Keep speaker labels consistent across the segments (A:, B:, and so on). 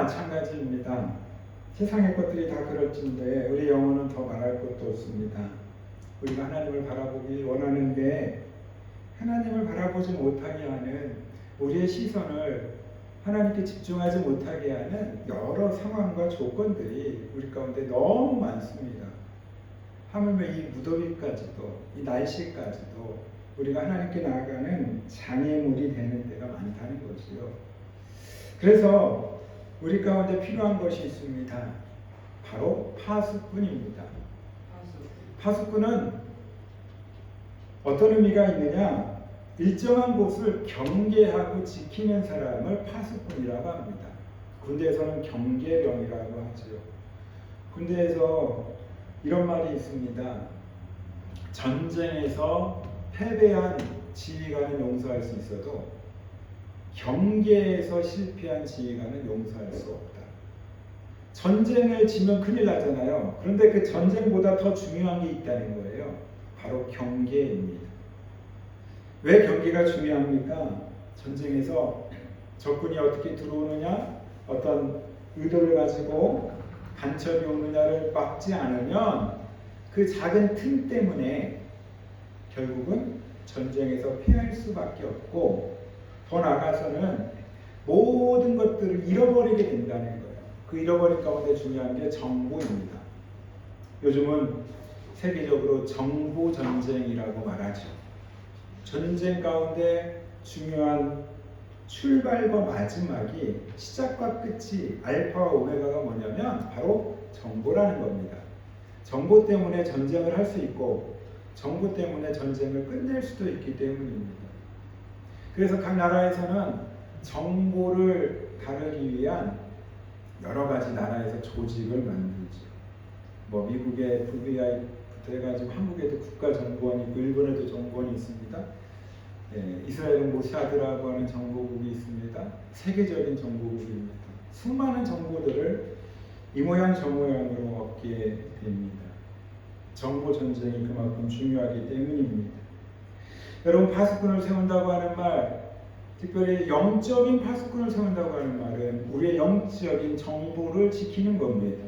A: 마찬가지입니다. 세상의 것들이 다 그럴진데 우리 영혼은 더 말할 것도 없습니다. 우리가 하나님을 바라보기 원하는데 하나님을 바라보지 못하게 하는 우리의 시선을 하나님께 집중하지 못하게 하는 여러 상황과 조건들이 우리 가운데 너무 많습니다. 하물며 이 무더위까지도, 이 날씨까지도 우리가 하나님께 나아가는 장애물이 되는 때가 많다는 것이요. 그래서 우리 가운데 필요한 것이 있습니다. 바로 파수꾼입니다. 파수꾼은 어떤 의미가 있느냐? 일정한 곳을 경계하고 지키는 사람을 파수꾼이라고 합니다. 군대에서는 경계병이라고 하죠. 군대에서 이런 말이 있습니다. 전쟁에서 패배한 지휘관은 용서할 수 있어도 경계에서 실패한 지휘관은 용서할 수 없다. 전쟁을 지면 큰일 나잖아요. 그런데 그 전쟁보다 더 중요한 게 있다는 거예요. 바로 경계입니다. 왜 경계가 중요합니까? 전쟁에서 적군이 어떻게 들어오느냐, 어떤 의도를 가지고 간첩이 오느냐를 막지 않으면 그 작은 틈 때문에 결국은 전쟁에서 패할 수밖에 없고, 더 나아가서는 모든 것들을 잃어버리게 된다는 거예요. 그 잃어버린 가운데 중요한 게 정보입니다. 요즘은 세계적으로 정보 전쟁이라고 말하죠. 전쟁 가운데 중요한 출발과 마지막이, 시작과 끝이, 알파와 오메가가 뭐냐면 바로 정보라는 겁니다. 정보 때문에 전쟁을 할 수 있고 정보 때문에 전쟁을 끝낼 수도 있기 때문입니다. 그래서 각 나라에서는 정보를 다루기 위한 여러 가지 나라에서 조직을 만들죠. 뭐 미국의 FBI부터 해가지고 한국에도 국가정보원이 있고 일본에도 정보원이 있습니다. 이스라엘은 모사드라고 하는 정보국이 있습니다. 세계적인 정보국입니다. 수많은 정보들을 이 모양 저 모양으로 얻게 됩니다. 정보 전쟁이 그만큼 중요하기 때문입니다. 여러분, 파수꾼을 세운다고 하는 말, 특별히 영적인 파수꾼을 세운다고 하는 말은 우리의 영적인 정보를 지키는 겁니다.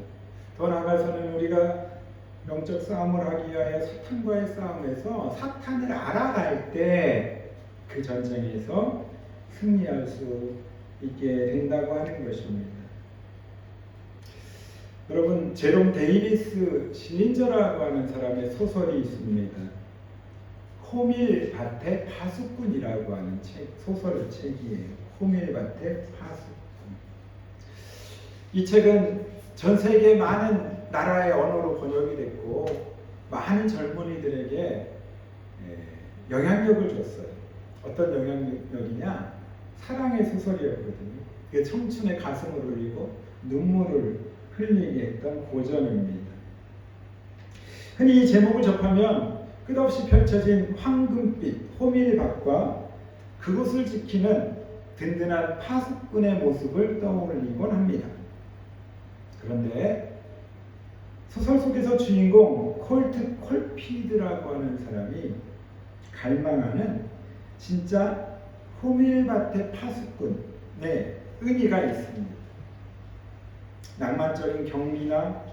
A: 더 나아가서는 우리가 영적 싸움을 하기 위하여 사탄과의 싸움에서 사탄을 알아갈 때 그 전쟁에서 승리할 수 있게 된다고 하는 것입니다. 여러분, 제롬 데이비스 실린저라고 하는 사람의 소설이 있습니다. 호밀밭의 파수꾼이라고 하는 소설 책이에요. 호밀밭의 파수꾼. 이 책은 전 세계 많은 나라의 언어로 번역이 됐고 많은 젊은이들에게 영향력을 줬어요. 어떤 영향력이냐? 사랑의 소설이었거든요. 그 청춘의 가슴을 울리고 눈물을 흘리게 했던 고전입니다. 흔히 이 제목을 접하면 끝없이 펼쳐진 황금빛 호밀밭과 그곳을 지키는 든든한 파수꾼의 모습을 떠올리곤 합니다. 그런데 소설 속에서 주인공 콜트 콜피드라고 하는 사람이 갈망하는 진짜 호밀밭의 파수꾼의 의미가 있습니다. 낭만적인 경비나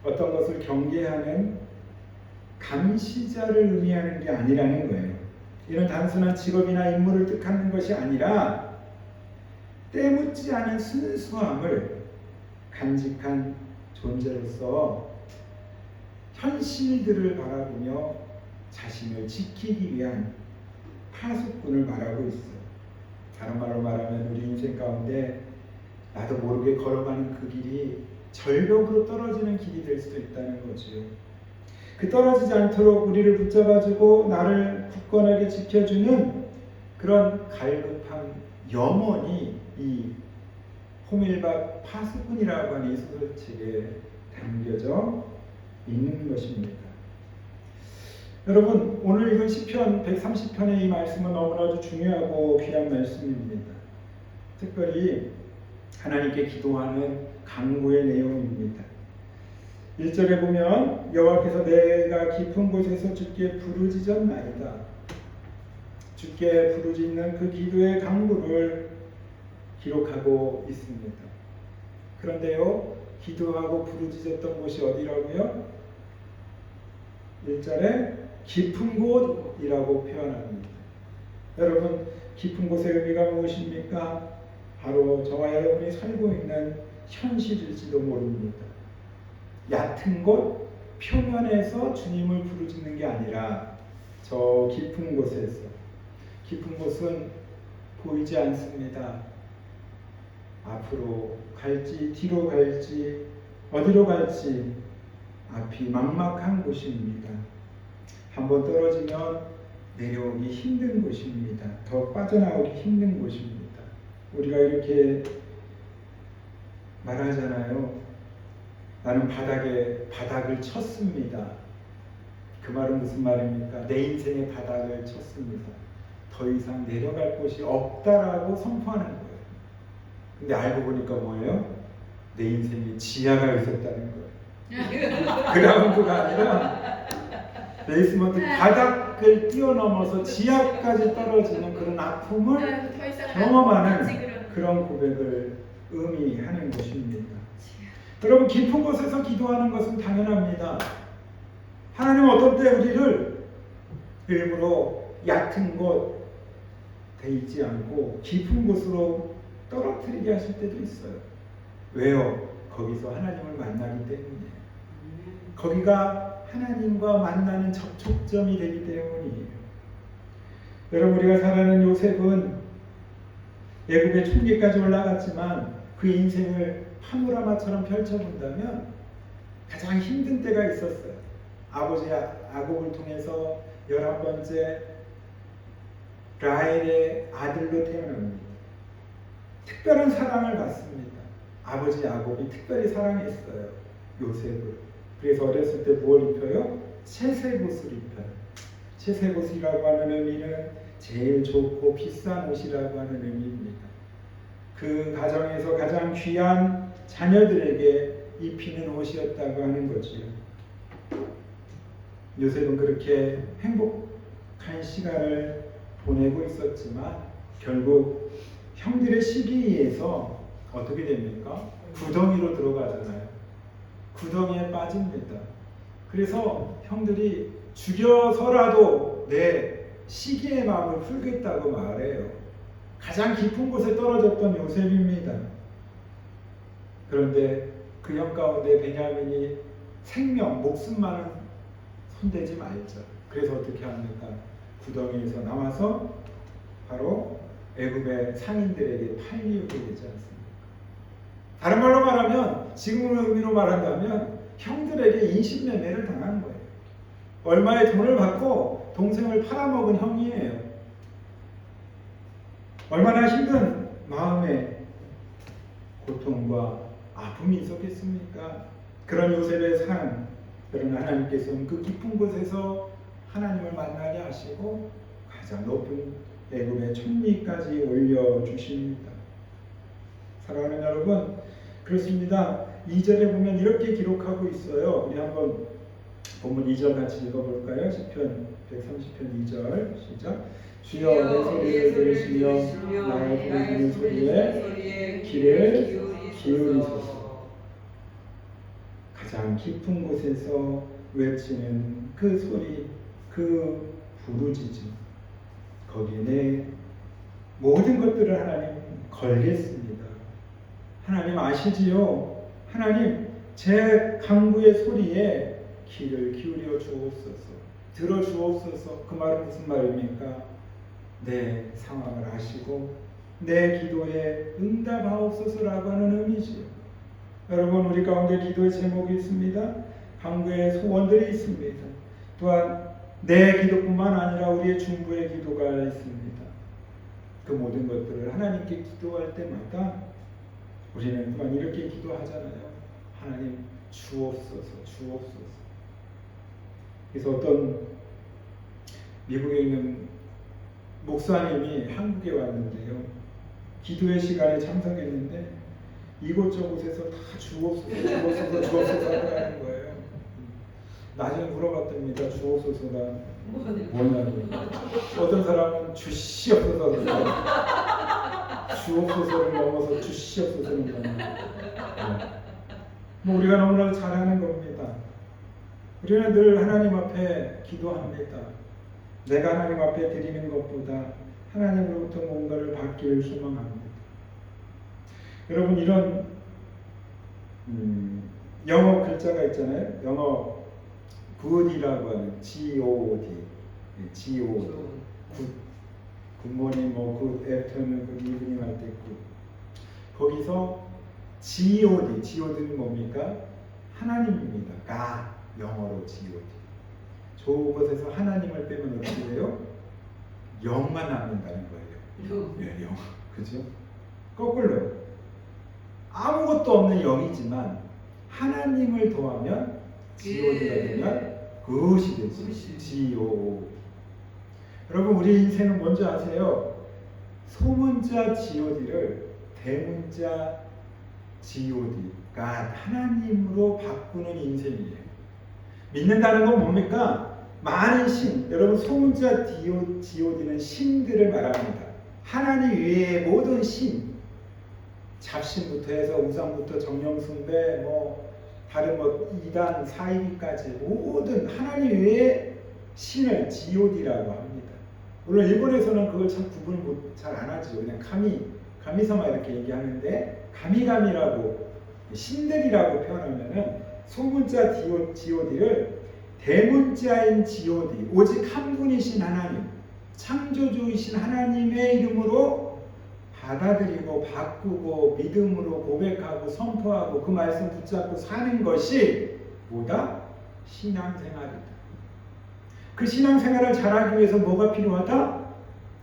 A: 어떤 것을 경계하는 감시자를 의미하는 게 아니라는 거예요. 이는 단순한 직업이나 임무를 뜻하는 것이 아니라 때묻지 않은 순수함을 간직한 존재로서 현실들을 바라보며 자신을 지키기 위한 파수꾼을 말하고 있어요. 다른 말로 말하면 우리 인생 가운데 나도 모르게 걸어가는 그 길이 절벽으로 떨어지는 길이 될 수도 있다는 거죠. 그 떨어지지 않도록 우리를 붙잡아주고 나를 굳건하게 지켜주는 그런 갈급한 염원이 이 호밀밭 파수꾼이라고 하는 이 소설책에 담겨져 있는 것입니다. 여러분, 오늘 읽은 시편 130편의 이 말씀은 너무나도 중요하고 귀한 말씀입니다. 특별히 하나님께 기도하는 간구의 내용입니다. 1절에 보면 여호와께서 내가 깊은 곳에서 주께 부르짖었나이다. 주께 부르짖는 그 기도의 간구를 기록하고 있습니다. 그런데요, 기도하고 부르짖었던 곳이 어디라고요? 1절에 깊은 곳이라고 표현합니다. 여러분, 깊은 곳의 의미가 무엇입니까? 바로 저와 여러분이 살고 있는 현실일지도 모릅니다. 얕은 곳, 표면에서 주님을 부르짖는 게 아니라 저 깊은 곳에서, 깊은 곳은 보이지 않습니다. 앞으로 갈지 뒤로 갈지 어디로 갈지 앞이 막막한 곳입니다. 한번 떨어지면 내려오기 힘든 곳입니다. 더 빠져나오기 힘든 곳입니다. 우리가 이렇게 말하잖아요. 나는 바닥을 쳤습니다. 그 말은 무슨 말입니까? 내 인생의 바닥을 쳤습니다. 더 이상 내려갈 곳이 없다라고 선포하는 거예요. 근데 알고 보니까 뭐예요? 내 인생에 지하가 있었다는 거예요. 그라운드가 아니라 베이스먼트 바닥을 뛰어넘어서 지하까지 떨어지는 그런 아픔을 경험하는 그런 고백을 의미하는 것입니다. 여러분, 깊은 곳에서 기도하는 것은 당연합니다. 하나님은 어떤 때 우리를 일부러 얕은 곳 돼 있지 않고 깊은 곳으로 떨어뜨리게 하실 때도 있어요. 왜요? 거기서 하나님을 만나기 때문이에요. 거기가 하나님과 만나는 접촉점이 되기 때문이에요. 여러분, 우리가 잘 아는 요셉은 애굽의 총리까지 올라갔지만 그 인생을 파노라마처럼 펼쳐본다면 가장 힘든 때가 있었어요. 아버지 야곱을 통해서 11번째 라헬의 아들로 태어납니다. 특별한 사랑을 받습니다. 아버지 야곱이 특별히 사랑했어요, 요셉을. 그래서 어렸을 때 뭘 입혀요? 채색옷을 입혀요. 채색옷이라고 하는 의미는 제일 좋고 비싼 옷이라고 하는 의미입니다. 그 가정에서 가장 귀한 자녀들에게 입히는 옷이었다고 하는 거지요. 요셉은 그렇게 행복한 시간을 보내고 있었지만 결국 형들의 시기에서 어떻게 됩니까? 구덩이로 들어가잖아요. 구덩이에 빠집니다. 그래서 형들이 죽여서라도 내 시기의 마음을 풀겠다고 말해요. 가장 깊은 곳에 떨어졌던 요셉입니다. 그런데 그 형 가운데 베냐민이 생명, 목숨만은 손대지 말자. 그래서 어떻게 합니까? 구덩이에서 나와서 바로 애굽의 상인들에게 팔리게 되지 않습니까? 다른 말로 말하면, 지금의 의미로 말한다면 형들에게 인신매매를 당한 거예요. 얼마의 돈을 받고 동생을 팔아먹은 형이에요. 얼마나 힘든 마음의 고통과 아픔이 있었겠습니까? 그런 요셉의 삶, 그러나 하나님께서는 그 깊은 곳에서 하나님을 만나게 하시고 가장 높은 애굽의 총리까지 올려주십니다. 사랑하는 여러분, 그렇습니다. 2절에 보면 이렇게 기록하고 있어요. 우리 한번 본문 2절 같이 읽어볼까요? 시편 130편 2절 시작. 주여 내 소리를 들으시며 나의 부르짖는 소리에 귀를 기울이소서. 가장 깊은 곳에서 외치는 그 소리, 그 부르짖음, 거기에 내 모든 것들을 하나님 걸겠습니다. 하나님 아시지요? 하나님, 제 간구의 소리에 귀를 기울여 주옵소서, 들어 주옵소서. 그 말은 무슨 말입니까? 내 상황을 아시고 내 기도에 응답하옵소서라고 하는 의미지요. 여러분, 우리 가운데 기도의 제목이 있습니다. 간구의 소원들이 있습니다. 또한 내 기도뿐만 아니라 우리의 중보의 기도가 있습니다. 그 모든 것들을 하나님께 기도할 때마다 우리는 또한 이렇게 기도하잖아요. 하나님 주옵소서, 주옵소서. 그래서 어떤 미국에 있는 목사님이 한국에 왔는데요. 기도의 시간에 참석했는데 이곳저곳에서 다 주옵소서, 주옵소서, 주옵소서 하는 거예요. 나중에 물어봤답니다. 주옵소서가 뭐냐고. 어떤 사람은 주시옵소서, 주옵소서를 넘어서 주시옵소서는 뭐냐. 뭐 우리가 너무나 잘하는 겁니다. 우리는 늘 하나님 앞에 기도합니다. 내가 하나님 앞에 드리는 것보다 하나님으로부터 뭔가를 받기를 소망합니다. 여러분 이런 영어 글자가 있잖아요. 영어 good이라고 하는 G-O-D, G-O-D, 굿모닝, 뭐 good afternoon, good evening 할 때 good. 거기서 G-O-D는 뭡니까? 하나님입니다. God, 영어로 G-O-D. 저것에서 하나님을 빼면 어떻게 돼요? 영만 남는다는 거예요. 예, 영. 그죠? 거꾸로 아무것도 없는 영이지만 하나님을 더하면 G-O-D가 되면 그것이 되지. G-O-D. 여러분 우리 인생은 뭔지 아세요? 소문자 G-O-D를 대문자 G-O-D, 그러니까 하나님으로 바꾸는 인생이에요. 믿는다는 건 뭡니까? 많은 신, 여러분 소문자 G-O-D는 신들을 말합니다. 하나님 외의 모든 신, 잡신부터 해서 우상부터 정령숭배, 뭐 다른 뭐 이단, 사이비까지 모든 하나님 외의 신을 G-O-D라고 합니다. 물론 일본에서는 그걸 참 구분을 잘 안 하죠. 그냥 가미사마 이렇게 얘기하는데 가미가미라고 신들이라고 표현하면은 소문자 G-O-D를 대문자인 G-O-D, 오직 한 분이신 하나님, 창조주이신 하나님의 이름으로 받아들이고 바꾸고 믿음으로 고백하고 선포하고 그 말씀 붙잡고 사는 것이 뭐다? 신앙생활이다. 그 신앙생활을 잘하기 위해서 뭐가 필요하다?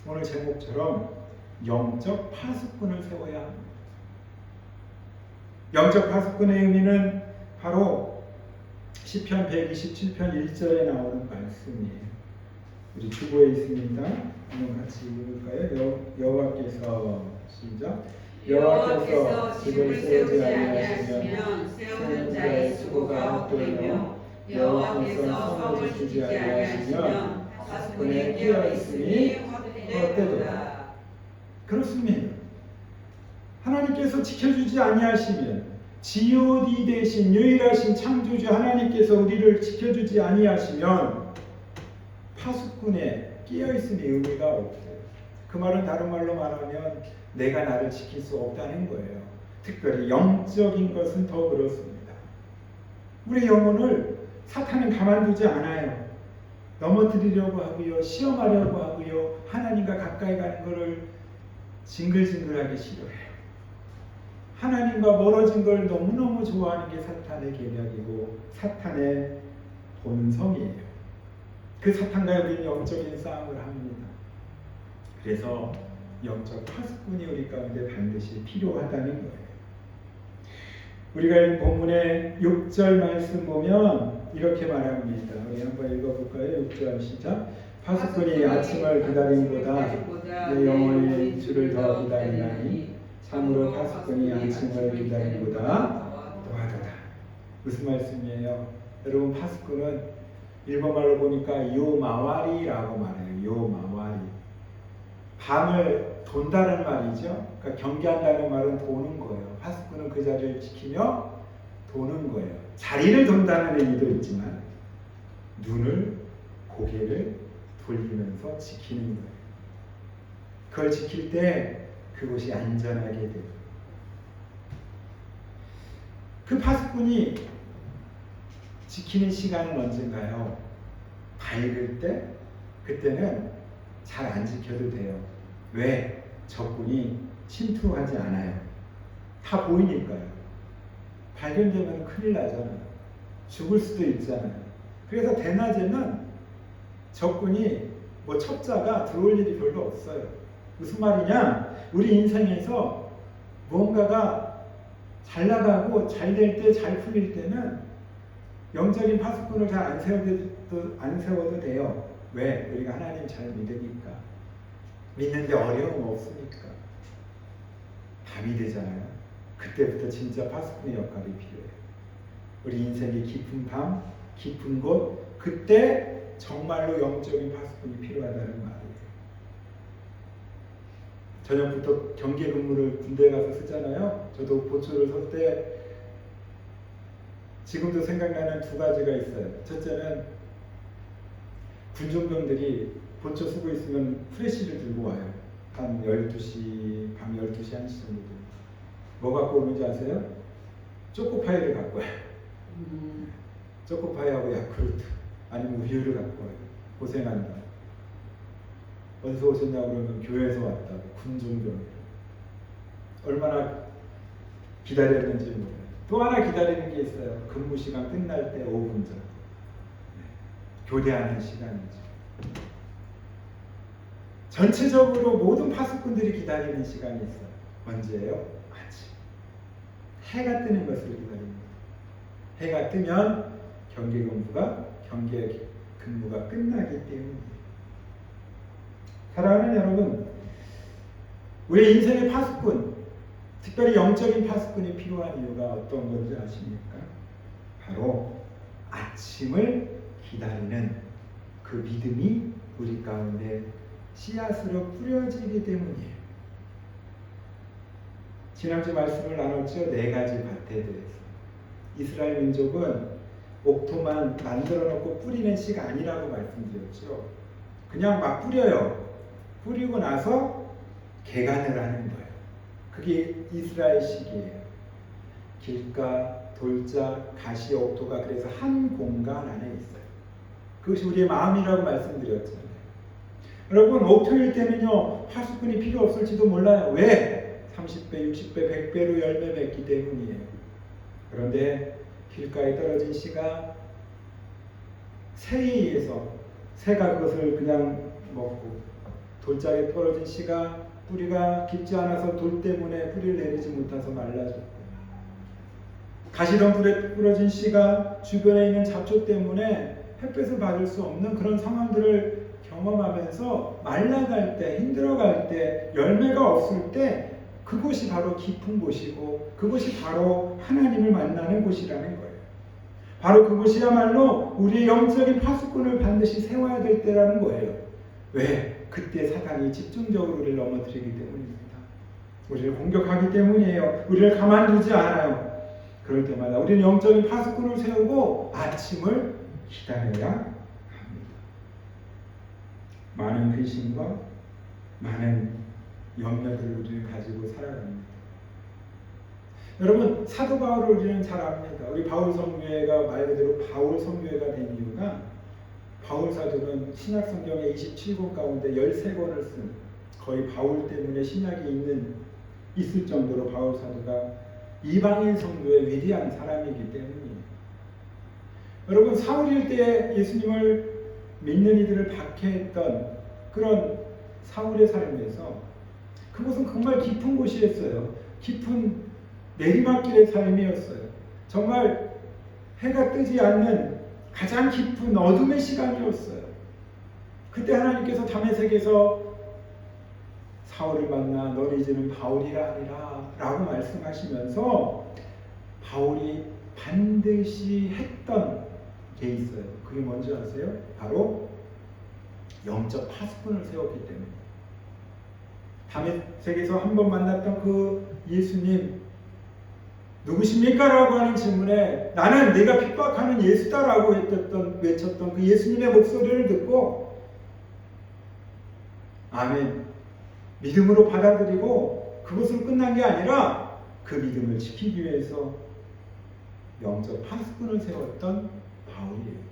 A: 오늘 제목처럼 영적 파수꾼을 세워야 합니다. 영적 파수꾼의 의미는 바로 시편 127편 1절에 나오는 말씀이에요. 우리 주보에 있습니다. 한번 같이 읽을까요? 여호와께서 시작. 여호와께서 집을 세우지 아니하시면 세우는 자의 수고가 헛되며 여호와께서 성을 지키지 아니하시면 파수꾼에 끼어 있으니 헛되도다. 그렇습니다. 하나님께서 지켜주지 아니하시면 G-O-D 대신 유일하신 창조주 하나님께서 우리를 지켜주지 아니하시면 파수꾼에 끼어있음의 의미가 없어요. 그 말은 다른 말로 말하면 내가 나를 지킬 수 없다는 거예요. 특별히 영적인 것은 더 그렇습니다. 우리 영혼을 사탄은 가만두지 않아요. 넘어뜨리려고 하고요. 시험하려고 하고요. 하나님과 가까이 가는 것을 징글징글하게 싫어해요. 하나님과 멀어진 걸 너무너무 좋아하는 게 사탄의 계략이고 사탄의 본성이에요. 그 사탄과 우리는 영적인 싸움을 합니다. 그래서 영적 파수꾼이 우리 가운데 반드시 필요하다는 거예요. 우리가 이 본문의 6절 말씀 보면 이렇게 말합니다. 우리 한번 읽어볼까요? 6절 시작. 파수꾼이 아침을 기다림보다 내 영혼이 주를 더 기다리나니 참으로 파수꾼이 아침을 기다림보다 더하도다. 무슨 말씀이에요? 여러분 파수꾼은 일본말로 보니까 요마와리라고 말해요. 요마와리. 밤을 돈다는 말이죠. 그러니까 경계한다는 말은 도는 거예요. 파수꾼은 그 자리를 지키며 도는 거예요. 자리를 돈다는 의미도 있지만 눈을 고개를 돌리면서 지키는 거예요. 그걸 지킬 때 그곳이 안전하게 돼요. 그 파수꾼이 지키는 시간은 언젠가요? 밝을 때? 그때는 잘 안 지켜도 돼요. 왜? 적군이 침투하지 않아요. 다 보이니까요. 발견되면 큰일 나잖아요. 죽을 수도 있잖아요. 그래서 대낮에는 적군이 뭐 첩자가 들어올 일이 별로 없어요. 무슨 말이냐? 우리 인생에서 무언가가 잘 나가고 잘 될 때, 잘 풀릴 때는 영적인 파수꾼을 잘 안 세워도 돼요. 왜? 우리가 하나님 잘 믿으니까. 믿는데 어려움 없으니까. 밤이 되잖아요. 그때부터 진짜 파수꾼의 역할이 필요해요. 우리 인생의 깊은 밤, 깊은 곳, 그때 정말로 영적인 파수꾼이 필요하다는 말이에요. 저녁부터 경계 근무를 군대에 가서 쓰잖아요. 저도 보초를 설 때 지금도 생각나는 두 가지가 있어요. 첫째는 군종병들이 본초 쓰고 있으면 후레쉬를 들고 와요. 밤 12시, 밤 12시, 1시 정도 되면. 뭐 갖고 오는지 아세요? 초코파이를 갖고 와요. 초코파이하고 야쿠르트, 아니면 우유를 갖고 와요. 고생한다. 어디서 오셨냐고 그러면 교회에서 왔다고. 군종병이에요. 얼마나 기다렸는지 몰라요. 또 하나 기다리는 게 있어요. 근무 시간 끝날 때 5분 전. 교대하는 시간이죠. 전체적으로 모든 파수꾼들이 기다리는 시간이 있어요. 언제예요? 아침. 해가 뜨는 것을 기다립니다. 해가 뜨면 경계 근무가 끝나기 때문이에요. 사랑하는 여러분, 우리 인생의 파수꾼, 특별히 영적인 파수꾼이 필요한 이유가 어떤 건지 아십니까? 바로 아침을 기다리는 그 믿음이 우리 가운데 씨앗으로 뿌려지기 때문이에요. 지난주 말씀을 나눴죠. 4가지 밭에 대해서. 이스라엘 민족은 옥토만 만들어 놓고 뿌리는 씨가 아니라고 말씀드렸죠. 그냥 막 뿌려요. 뿌리고 나서 개간을 하는 거예요. 그게 이스라엘식이에요. 길가, 돌자, 가시, 옥토가 그래서 한 공간 안에 있어요. 그것이 우리의 마음이라고 말씀드렸잖아요. 여러분, 옥토일 때는요, 파수꾼이 필요 없을지도 몰라요. 왜? 30배, 60배, 100배로 열매 맺기 때문이에요. 그런데 길가에 떨어진 씨가 새에 의해서 새가 그것을 그냥 먹고, 돌짝에 떨어진 씨가 뿌리가 깊지 않아서 돌 때문에 뿌리를 내리지 못해서 말라졌고, 가시덤불에 부러진 씨가 주변에 있는 잡초 때문에 햇볕을 받을 수 없는 그런 상황들을 경험하면서 말라갈 때, 힘들어갈 때, 열매가 없을 때 그곳이 바로 깊은 곳이고 그곳이 바로 하나님을 만나는 곳이라는 거예요. 바로 그곳이야말로 우리의 영적인 파수꾼을 반드시 세워야 될 때라는 거예요. 왜? 그때 사단이 집중적으로 우리를 넘어뜨리기 때문입니다. 우리를 공격하기 때문이에요. 우리를 가만두지 않아요. 그럴 때마다 우리는 영적인 파수꾼을 세우고 아침을 기다려야 합니다. 많은 근심과 많은 염려들을 우리는 가지고 살아갑니다. 여러분, 사도 바울을 우리는 잘 압니다. 우리 바울 성교회가 말 그대로 바울 성교회가 된 이유가, 바울 사도는 신약 성경의 27권 가운데 13권을 쓴, 거의 바울 때문에 신약이 있을 정도로 바울 사도가 이방인 성도의 위대한 사람이기 때문이에요. 여러분, 사울일 때 예수님을 믿는 이들을 박해했던 그런 사울의 삶에서 그곳은 정말 깊은 곳이었어요. 깊은 내리막길의 삶이었어요. 정말 해가 뜨지 않는 가장 깊은 어둠의 시간이었어요. 그때 하나님께서 다메섹에서 사울을 만나 너는 이제는 바울이라 하리라 라고 말씀하시면서 바울이 반드시 했던 게 있어요. 그게 뭔지 아세요? 바로 영적 파수꾼을 세웠기 때문에. 다메섹에서 한 번 만났던 그 예수님 누구십니까? 라고 하는 질문에 나는 내가 핍박하는 예수다라고 외쳤던 그 예수님의 목소리를 듣고 아멘, 믿음으로 받아들이고 그것으로 끝난 게 아니라 그 믿음을 지키기 위해서 영적 파수꾼을 세웠던 바울이에요.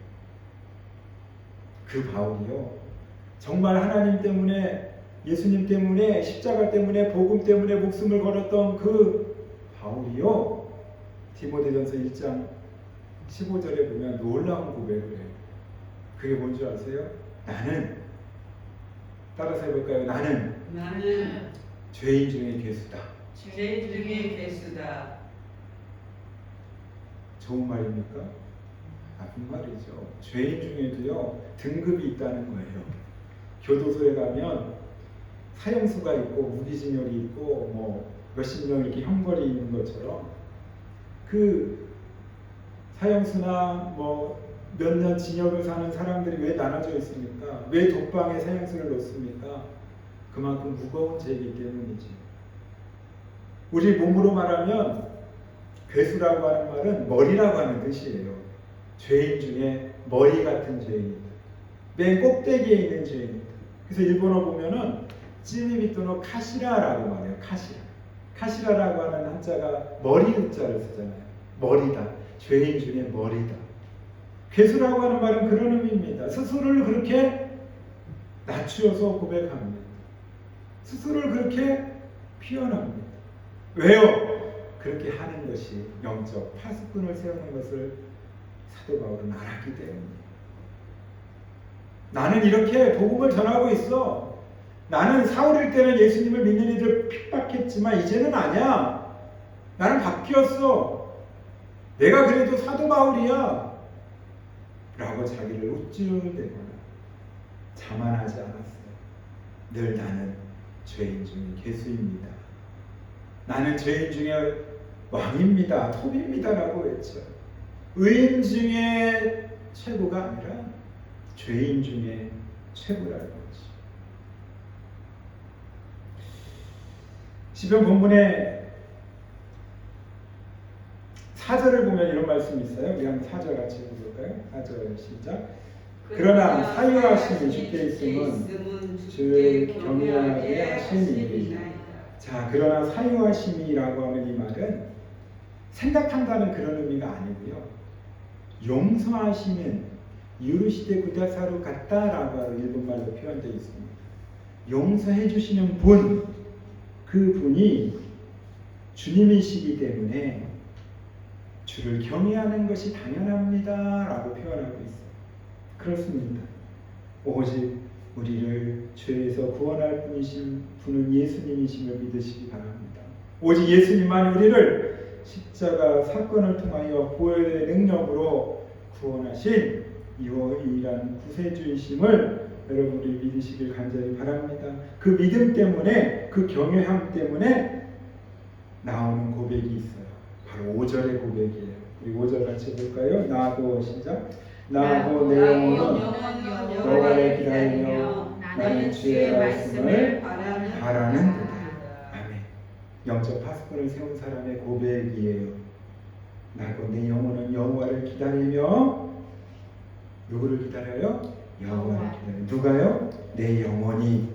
A: 그 바울이요, 정말 하나님 때문에, 예수님 때문에, 십자가 때문에, 복음 때문에 목숨을 걸었던 그 바울이요, 디모데전서 1장 15절에 보면 놀라운 고백을 해요. 그게 뭔지 아세요? 나는, 따라서 해볼까요? 나는 죄인 중에 괴수다.
B: 죄인 중에 괴수다.
A: 좋은 말입니까? 나쁜 말이죠. 죄인 중에도요, 등급이 있다는 거예요. 교도소에 가면 사형수가 있고 무기징역이 있고 뭐 몇십 명 이렇게 형벌이 있는 것처럼 그 사형수나 뭐 몇 년 징역을 사는 사람들이 왜 나눠져 있습니까? 왜 독방에 사형수를 놓습니까? 그만큼 무거운 죄이기 때문이지. 우리 몸으로 말하면 괴수라고 하는 말은 머리라고 하는 뜻이에요. 죄인 중에 머리 같은 죄인이다. 맨 꼭대기에 있는 죄인이다. 그래서 일본어 보면은 찌미비토노 카시라라고 말해요. 카시라. 카시라라고 하는 한자가 머리 자를 쓰잖아요. 머리다. 죄인 중에 머리다. 괴수라고 하는 말은 그런 의미입니다. 스스로를 그렇게 낮추어서 고백합니다. 스스로를 그렇게 표현합니다. 왜요? 그렇게 하는 것이 영적 파수꾼을 세우는 것을 사도 바울은 알았기 때문입니다. 나는 이렇게 복음을 전하고 있어. 나는 사울일 때는 예수님을 믿는 이들 핍박했지만 이제는 아니야. 나는 바뀌었어. 내가 그래도 사도 바울이야. 라고 자기를 우쭐대거나 자만하지 않았어요. 늘 나는 죄인 중에 괴수입니다. 나는 죄인 중에 왕입니다. 톱입니다. 라고 했죠. 의인 중에 최고가 아니라 죄인 중에 최고라는 거지. 시편 본문에 4절을 보면 이런 말씀이 있어요. 우리 한번 4절 같이 읽어볼까요? 4절 시작. 그러나 사유하심이 주께 있음은 주를 경외하게 하심이니. 자, 그러나 사유하심이라고 하는 이 말은 생각한다는 그런 의미가 아니고요. 용서하시는 유르시데 구다사루 같다라고 하는 일본말로 표현되어 있습니다. 용서해 주시는 분, 그 분이 주님이시기 때문에 주를 경외하는 것이 당연합니다 라고 표현하고 있어요. 그렇습니다. 오직 우리를 죄에서 구원할 분은 예수님이심을 믿으시기 바랍니다. 오직 예수님만이 우리를 십자가 사건을 통하여 보혈의 능력으로 구원하신 유일한 구세주이심을 여러분들이 믿으시길 간절히 바랍니다. 그 믿음 때문에, 그 경외함 때문에 나오는 고백이 있어요. 바로 5절의 고백이에요. 우리 5절 같이 볼까요? 나도 시작. 나도 내 영혼은 여호와를 기다리며 나는 주의 말씀을 바라는도다. 아멘. 영적 파수꾼을 세운 사람의 고백이에요. 나도 내 영혼은 여호와를 기다리며 누구를 기다려요? 여호와를 기다려요. 누가요? 내 영혼이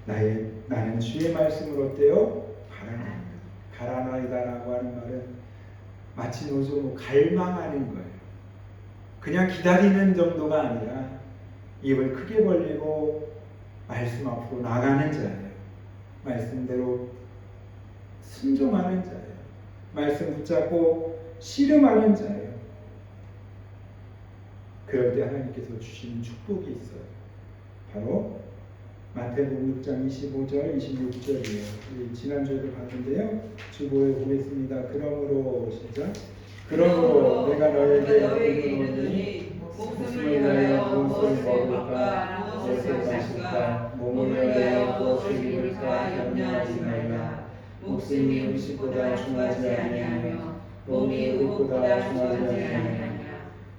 A: 나는 주의 말씀을 어때요? 바라나이다라고 하는 말은 마치 노조 갈망하는 거예요. 그냥 기다리는 정도가 아니라 입을 크게 벌리고 말씀 앞으로 나가는 자예요. 말씀대로 순종하는 자예요. 말씀 붙잡고 씨름하는 자예요. 그럴 때 하나님께서 주시는 축복이 있어요. 바로 마태복음 6장 25절, 26절이에요. 우리 지난주에도 봤는데요. 주보에 보겠습니다. 그러므로 시작. 그러므로 내가 너에게 이르노니 목숨을 위하여 무엇을 먹을까, 무엇을 마실까, 몸을 위하여 무엇을 입을까 염려하지 말라. 목숨이 음식보다 중하지 아니하며 몸이 의복보다 중하지 아니하냐.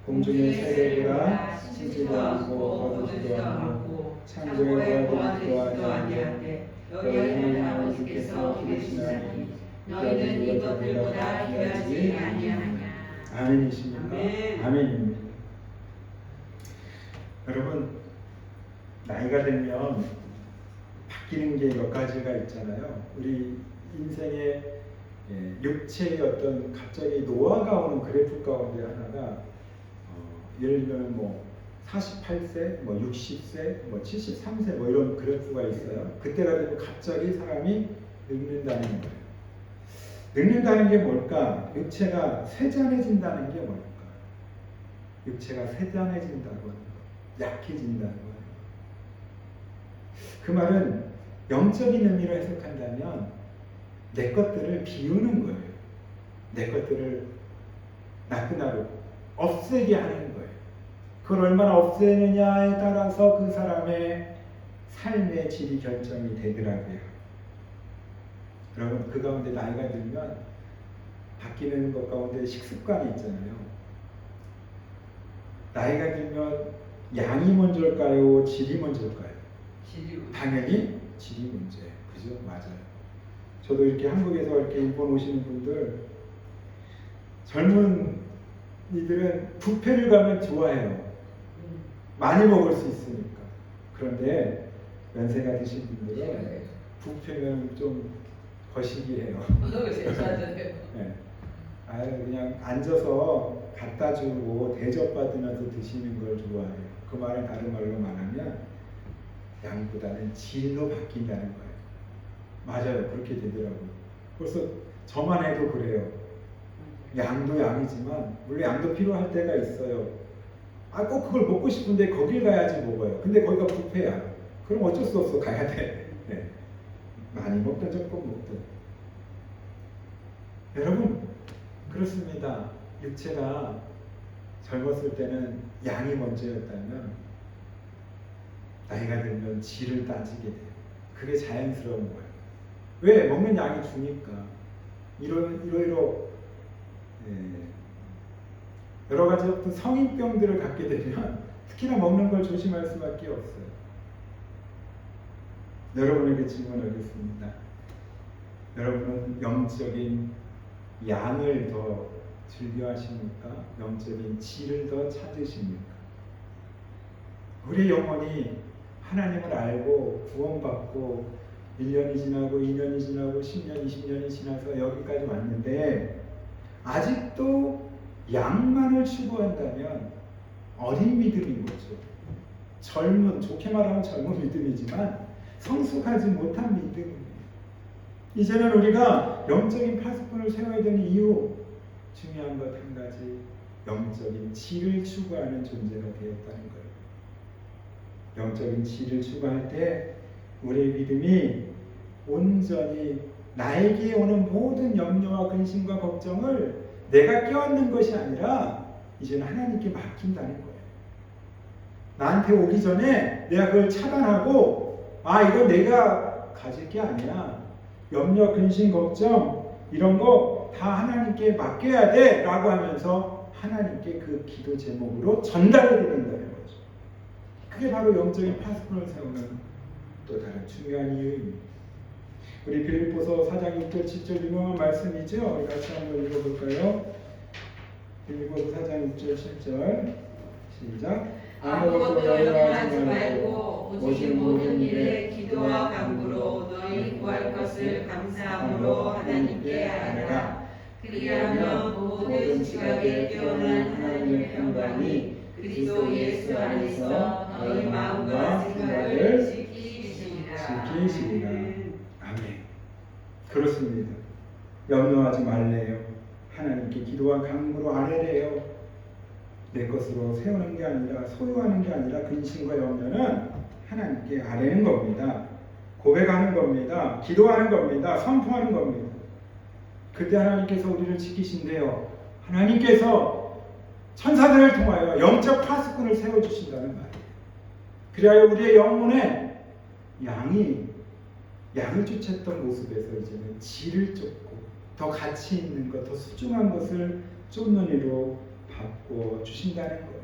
A: 공중의 새들보다 치지도 않고 거두지도 않고 창조에 구하지도 아니하되 너희는 아버지께서 기르시나니 너희는 이것들보다 귀하지 아니하냐. 아멘이십니까? 아멘입니다. 여러분, 나이가 들면 바뀌는 게 몇 가지가 있잖아요. 우리 인생의 육체의 어떤 갑자기 노화가 오는 그래프 가운데 하나가 예를 들면 뭐 48세, 뭐 60세, 뭐 73세 뭐 이런 그래프가 있어요. 그때가 되면 갑자기 사람이 늙는다는 거예요. 늙는다는 게 뭘까? 육체가 쇠잔해진다는 게 뭘까? 육체가 쇠잔해진다고 하는 거, 약해진다는 거예요. 그 말은 영적인 의미로 해석한다면 내 것들을 비우는 거예요. 내 것들을 나그나로 없애게 하는 거예요. 그걸 얼마나 없애느냐에 따라서 그 사람의 삶의 질이 결정이 되더라고요. 여러분, 그 가운데 나이가 들면 바뀌는 것 가운데 식습관이 있잖아요. 나이가 들면 양이 먼저일까요? 질이 먼저일까요?
B: 질이
A: 당연히 질이 문제예요. 그죠? 맞아요. 저도 이렇게 한국에서 이렇게 일본 오시는 분들, 젊은 이들은 뷔페를 가면 좋아해요. 많이 먹을 수 있으니까. 그런데 연세가 드신 분들은 뷔페면 좀 거시기해요. 네. 아유, 그냥 앉아서 갖다 주고 대접받으면서 드시는 걸 좋아해요. 그 말은 다른 말로 말하면 양보다는 질로 바뀐다는 거예요. 맞아요. 그렇게 되더라고요. 벌써 저만 해도 그래요. 양도 양이지만 물론 양도 필요할 때가 있어요. 꼭 그걸 먹고 싶은데 거길 가야지 먹어요. 근데 거기가 뷔페야. 그럼 어쩔 수 없어. 가야 돼. 네. 많이 먹든 조금 먹든. 여러분, 그렇습니다. 육체가 젊었을 때는 양이 먼저였다면 나이가 들면 질을 따지게 돼요. 그게 자연스러운 거예요. 왜? 먹는 양이 주니까. 이러이러 여러 가지 어떤 성인병들을 갖게 되면 특히나 먹는 걸 조심할 수밖에 없어요. 여러분에게 질문하겠습니다. 여러분은 영적인 양을 더 즐겨하십니까? 영적인 질을 더 찾으십니까? 우리 영혼이 하나님을 알고 구원받고 1년이 지나고 2년이 지나고 10년, 20년이 지나서 여기까지 왔는데 아직도 양만을 추구한다면 어린 믿음인 거죠. 젊은, 좋게 말하면 젊은 믿음이지만 성숙하지 못한 믿음입니다. 이제는 우리가 영적인 파수꾼을 세워야 되는 이유, 중요한 것 한 가지, 영적인 질을 추구하는 존재가 되었다는 거예요. 영적인 질을 추구할 때 우리의 믿음이 온전히 나에게 오는 모든 염려와 근심과 걱정을 내가 껴안는 것이 아니라 이제는 하나님께 맡긴다는 거예요. 나한테 오기 전에 내가 그걸 차단하고 이거 내가 가질 게 아니야. 염려, 근심, 걱정 이런 거 다 하나님께 맡겨야 돼 라고 하면서 하나님께 그 기도 제목으로 전달해 드린다는 거죠. 그게 바로 영적인 파수꾼을 세우는 또 다른 중요한 이유입니다. 우리 빌립보서 4장 6절 7절 유명한 말씀이죠. 우리 같이 한번 읽어볼까요? 빌립보서 4장 6절 7절 시작.
B: 아무것도 염려하지 말고 오직 모든 일에 기도와 간구로 너희 구할 것을 감사함으로 하나님께 아뢰라. 그리하면 모든 지각에 뛰어난 하나님의 평강이 그리스도 예수 안에서 너희 마음과 생각을 지키시리라.
A: 아멘. 그렇습니다. 염려하지 말래요. 하나님께 기도와 간구로 아뢰래요. 내 것으로 세우는 게 아니라 소유하는 게 아니라 근심과 염려는 하나님께 아뢰는 겁니다. 고백하는 겁니다. 기도하는 겁니다. 선포하는 겁니다. 그때 하나님께서 우리를 지키신대요. 하나님께서 천사들을 통하여 영적 파수꾼을 세워주신다는 말이에요. 그리하여 우리의 영혼에 양을 쫓았던 모습에서 이제는 질을 쫓고 더 가치 있는 것, 더 소중한 것을 쫓는 이로 바꿔 주신다는 거예요.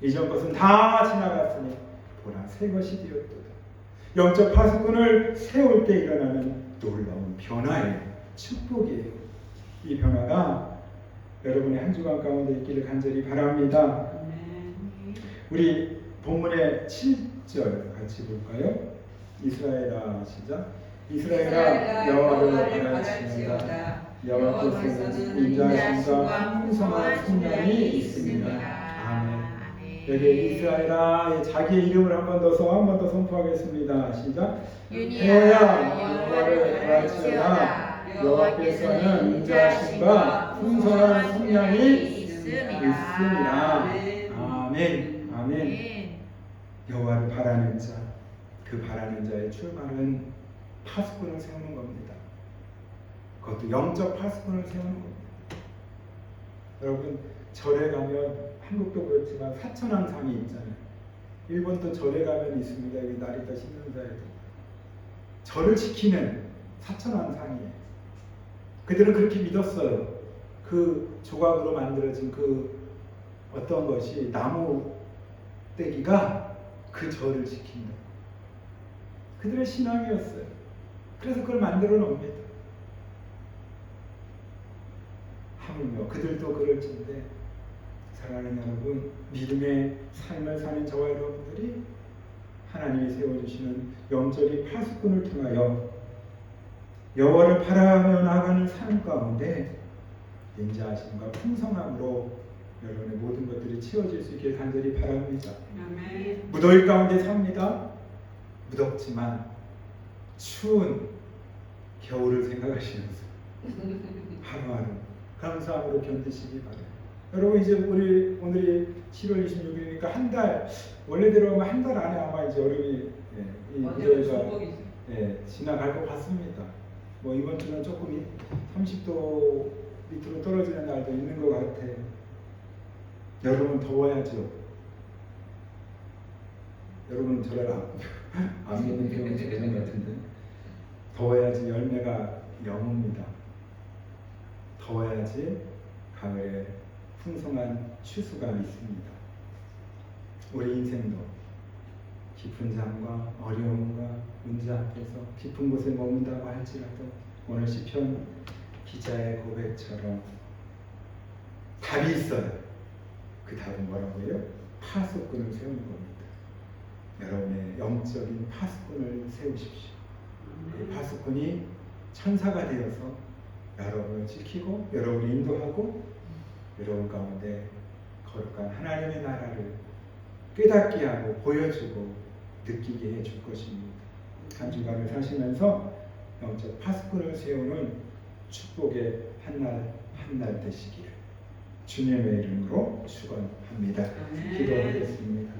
A: 이전 것은 다 지나갔으니 보라 새 것이 되었도다. 영적 파수꾼을 세울 때 일어나는 놀라운 변화예요. 축복이에요. 이 변화가 여러분의 한 주간 가운데 있기를 간절히 바랍니다. 우리 본문의 7절 같이 볼까요? 이스라엘아 시작. 이스라엘아 여호와를 바라지어다. 여호와께서는 인자하심과 풍성한 풍년이 있습니다. 아멘. 여기 이스라엘아 자기의 이름을 한 번 더 선포하겠습니다. 시작. 여호와야 여호와를 바라지어다. 여호와께서는 인자하심과 풍성한 풍년이 있습니다. 아멘. 아멘. 여호와를 바라는 자, 그 바라는 자의 출발은 파수꾼을 세우는 겁니다. 그것도 영적 파수꾼을 세우는 겁니다. 여러분 절에 가면 한국도 그렇지만 사천왕상이 있잖아요. 일본도 절에 가면 있습니다. 여기 나리타 신문사에도 절을 지키는 사천왕상이에요. 그들은 그렇게 믿었어요. 그 조각으로 만들어진 그 어떤 것이 나무 떼기가 그 절을 지킨다. 그들의 신앙이었어요. 그래서 그걸 만들어 놓습니다. 아프며 그들도 그럴진데 사랑하는 여러분, 믿음의 삶을 사는 저와 여러분들이 하나님이 세워주시는 영적인 파수꾼을 통하여 여호와를 바라며 나아가는 삶 가운데 인자하심과 풍성함으로 여러분의 모든 것들이 채워질 수 있길 간절히 바랍니다.
B: 아멘.
A: 무더위 가운데 삽니다. 무덥지만 추운 겨울을 생각하시면서 하루하루 감사함으로 견디시기 바랍니다. 여러분 이제 오늘이 7월 26일이니까 한 달, 원래대로 하면 한 달 안에 아마 이제 여름이 이 무더위가 지나갈 것 같습니다. 뭐 이번 주는 조금 30도 밑으로 떨어지는 날도 있는 것 같아요. 여러분 더워야죠. 여러분은 저를 안 믿는 경우 적은 같은데 더워야지 열매가 여뭅니다. 더워야지 가을에 풍성한 추수가 있습니다. 우리 인생도 깊은 잠과 어려움과 문제 앞에서 깊은 곳에 머문다고 할지라도 오늘 시편 기자의 고백처럼 답이 있어요. 그 답은 뭐라고요? 파수꾼을 세우는 겁니다. 여러분의 영적인 파수꾼을 세우십시오. 그 파수꾼이 천사가 되어서 여러분을 지키고 여러분을 인도하고 여러분 가운데 거룩한 하나님의 나라를 깨닫게 하고 보여주고 느끼게 해줄 것입니다. 한 주간을 사시면서 영적 파수꾼을 세우는 축복의 한 날 되시기를 주님의 이름으로 축원합니다. 기도하겠습니다.